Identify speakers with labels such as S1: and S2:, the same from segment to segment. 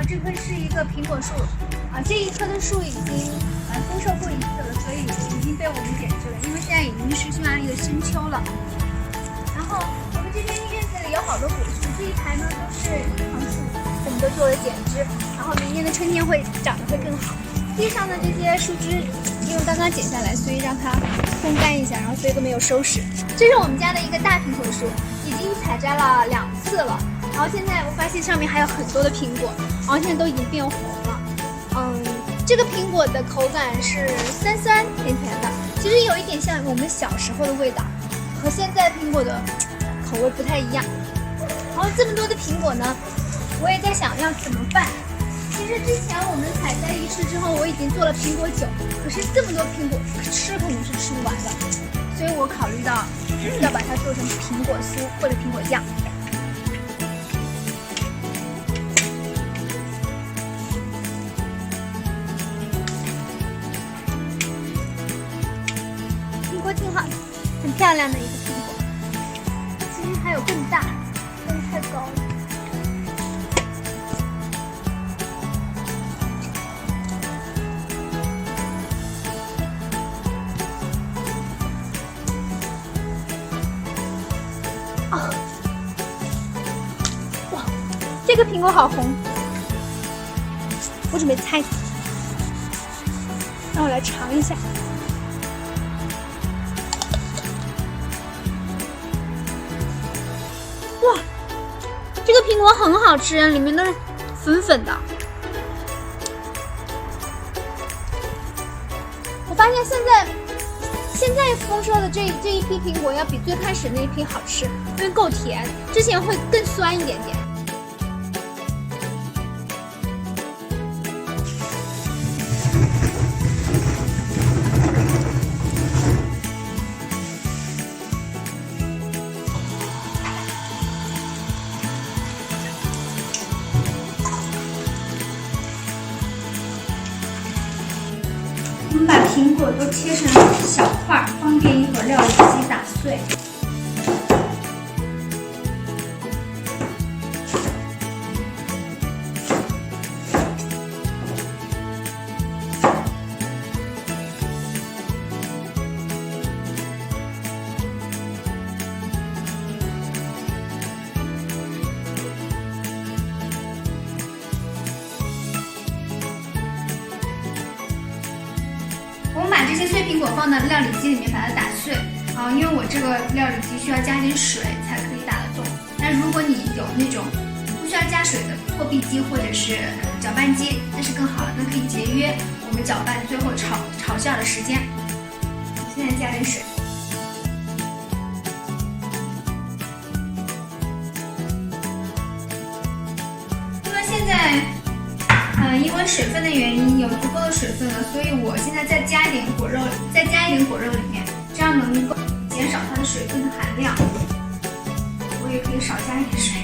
S1: 这棵是一个苹果树，这一棵的树已经丰收过一次了，所以已经被我们剪枝了，因为现在已经是匈牙利的深秋了。然后我们这边院子里有好多果树，这一排呢都是樱桃树，我们都做了剪枝，然后明年的春天会长得会更好。地上的这些树枝因为刚刚剪下来，所以让它风干一下，然后所以都没有收拾。这是我们家的一个大苹果树，已经采摘了2次了。然后现在我发现上面还有很多的苹果，然后现在都已经变红了。这个苹果的口感是酸酸甜甜的，其实有一点像我们小时候的味道，和现在苹果的口味不太一样。然后这么多的苹果呢，我也在想要怎么办。其实之前我们采摘1次之后，我已经做了苹果酒，可是这么多苹果吃肯定是吃不完的，所以我考虑到要把它做成苹果酥或者苹果酱。苹果挺好的，很漂亮的一个苹果。其实还有更大，但是太高了。哇，这个苹果好红，我准备拆，让我来尝一下。哇，这个苹果很好吃，里面都是粉粉的。我发现现在丰收的这一批苹果要比最开始那一批好吃，因为够甜，之前会更酸一点点。我们把苹果都切成小块，方便一会儿料理机打碎。我们把这些碎苹果放到料理机里面，把它打碎因为我这个料理机需要加点水才可以打得动。但如果你有那种不需要加水的破壁机或者是搅拌机，那是更好了，那可以节约我们搅拌最后炒馅的时间。我现在加点水。因为现在因为水分的原因有足够的水分了，所以我现在再加一点果肉里面，这样能够减少它的水分的含量。我也可以少加一点水。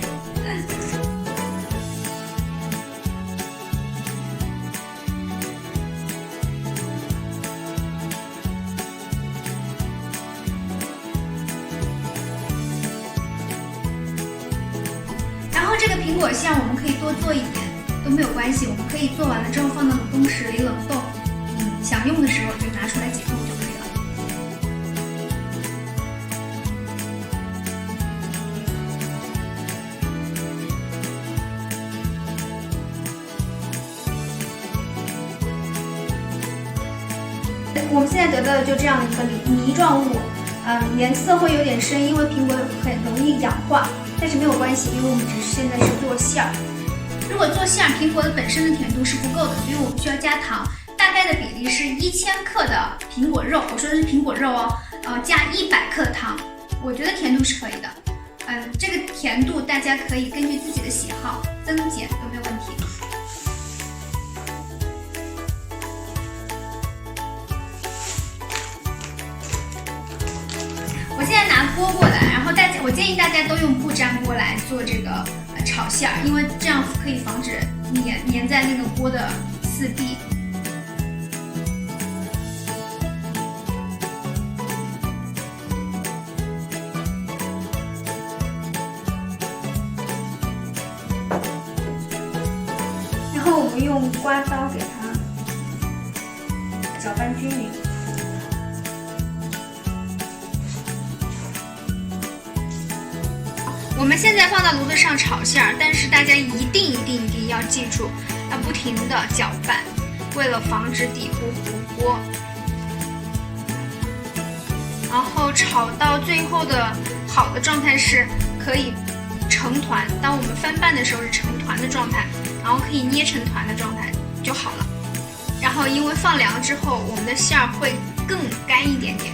S1: 然后这个苹果馅我们可以多做一点。都没有关系，我们可以做完了之后放到冷冻室里冷冻，想用的时候就拿出来解冻就可以了。我们现在得到的就这样的一个泥状物，颜色会有点深，因为苹果很容易氧化，但是没有关系，因为我们现在是做馅儿。如果做馅，苹果的本身的甜度是不够的，所以我们需要加糖。大概的比例是1000克的苹果肉，我说的是苹果肉哦，加100克的糖，我觉得甜度是可以的。这个甜度大家可以根据自己的喜好增减都没有问题。我现在拿锅过来，然后我建议大家都用不粘锅来做这个炒馅儿，因为这样可以防止粘在那个锅的四壁。然们用刮刀给它搅拌均匀。我们现在放到炉子上炒馅儿，但是大家一定要记住，要不停的搅拌，为了防止底部糊锅。然后炒到最后的好的状态是可以成团，当我们翻拌的时候是成团的状态，然后可以捏成团的状态就好了。然后因为放凉之后，我们的馅儿会更干一点点。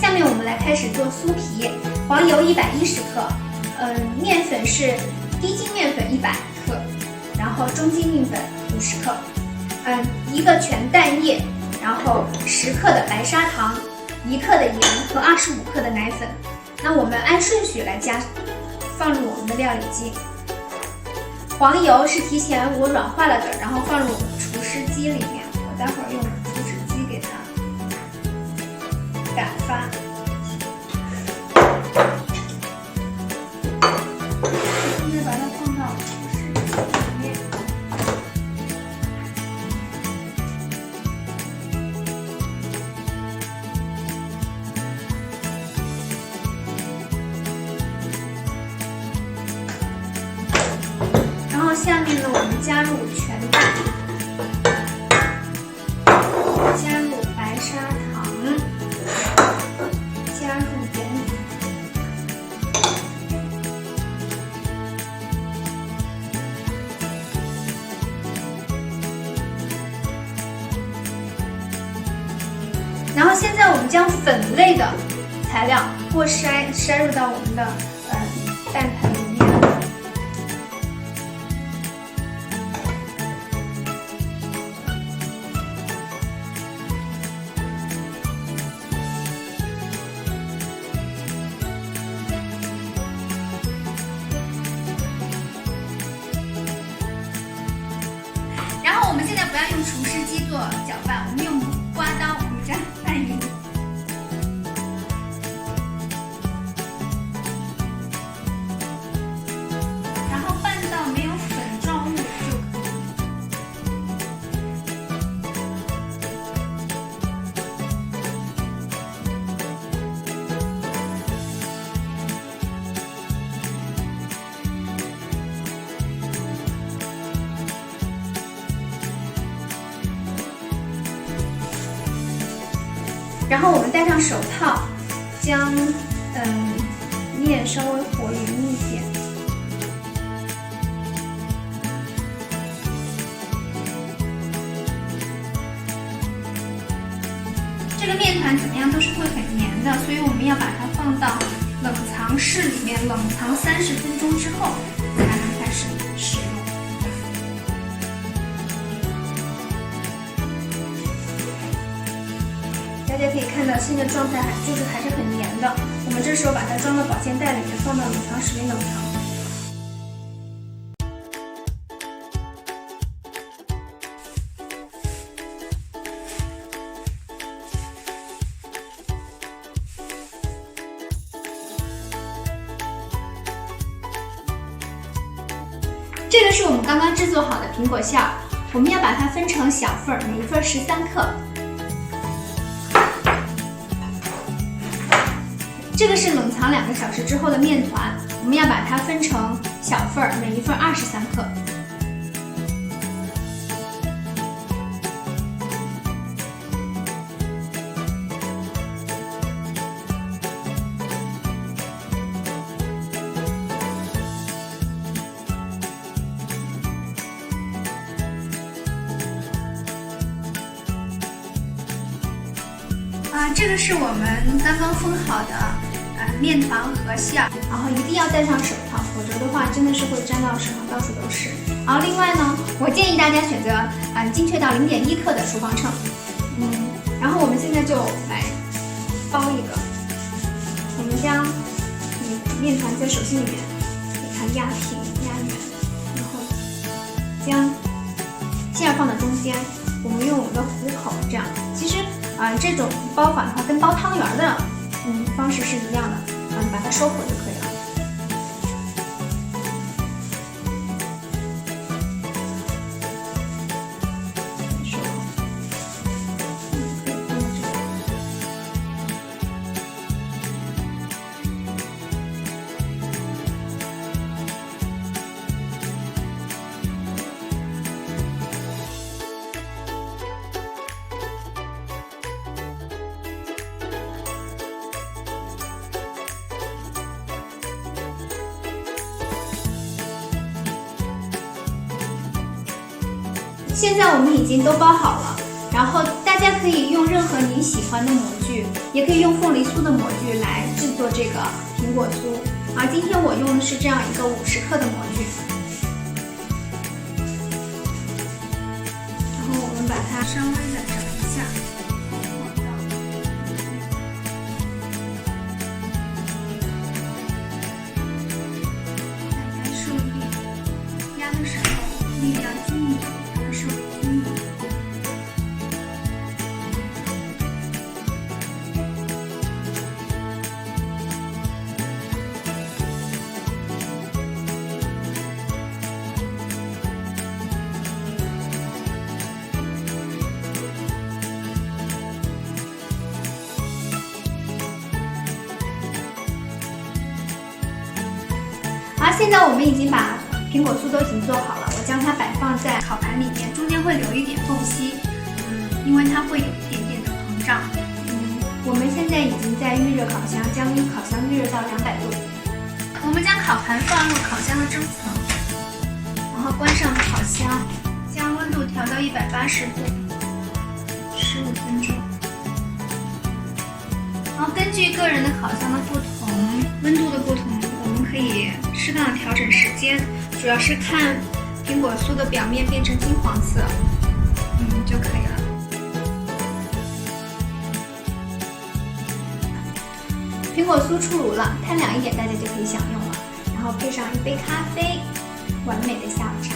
S1: 下面我们来开始做酥皮，黄油110克，面粉是低筋面粉100克，然后中筋面粉50克，一个全蛋液，然后10克的白砂糖，1克的盐和25克的奶粉。那我们按顺序来放入我们的料理机。黄油是提前我软化了的，然后放入我们厨师机里面，我待会儿用厨师机给它擀发。现在把它放到厨师机里面。然后下面呢，我们加入全蛋，加入白砂糖，加入盐，然后现在我们将粉类的材料过筛入到我们的蛋盆里面。然后我们现在不要用厨师机做搅拌，我们用刮刀，我们这样拌匀。然后拌到没有粉状物就可以。然后我们戴上手套，将面稍微和匀一点。这个面团怎么样都是会很黏的，所以我们要把它放到冷藏室里面冷藏30分钟之后才能开始使用。大家可以看到现在状态还是很黏的，我们这时候把它装到保鲜袋里面，放到冷藏室里冷藏。这个是我们刚刚制作好的苹果馅儿，我们要把它分成小份儿，每一份13克。这个是冷藏2个小时之后的面团，我们要把它分成小份儿，每一份23克。这个是我们刚刚封好的面团和馅儿，然后一定要戴上手套，否则的话真的是会沾到手上，到处都是。然后另外呢，我建议大家选择精确到0.1克的厨房秤。然后我们现在就来包一个，我们将面团在手心里面给它压平压圆，然后将馅放在中间，我们用一个虎口这样。其实这种包法的话，跟包汤圆的方式是一样的，把它收口就可以了。收口，可以放在这里。现在我们已经都包好了，然后大家可以用任何你喜欢的模具，也可以用凤梨酥的模具来制作这个苹果酥。今天我用的是这样一个50克的模具，然后我们把它稍微的整一下，再受力，压的时候力量均匀。现在我们已经把苹果酥都已经做好了，我将它摆放在烤盘里面，中间会留一点缝隙，因为它会有一点点的膨胀。我们现在已经在预热烤箱，将烤箱预热到200度。我们将烤盘放入烤箱的蒸层，然后关上烤箱，将温度调到180度，15分钟。然后根据个人的烤箱的不同，温度的不同，我们可以适当的调整时间，主要是看苹果酥的表面变成金黄色，就可以了。苹果酥出炉了，摊凉一点大家就可以享用了，然后配上一杯咖啡，完美的下午茶。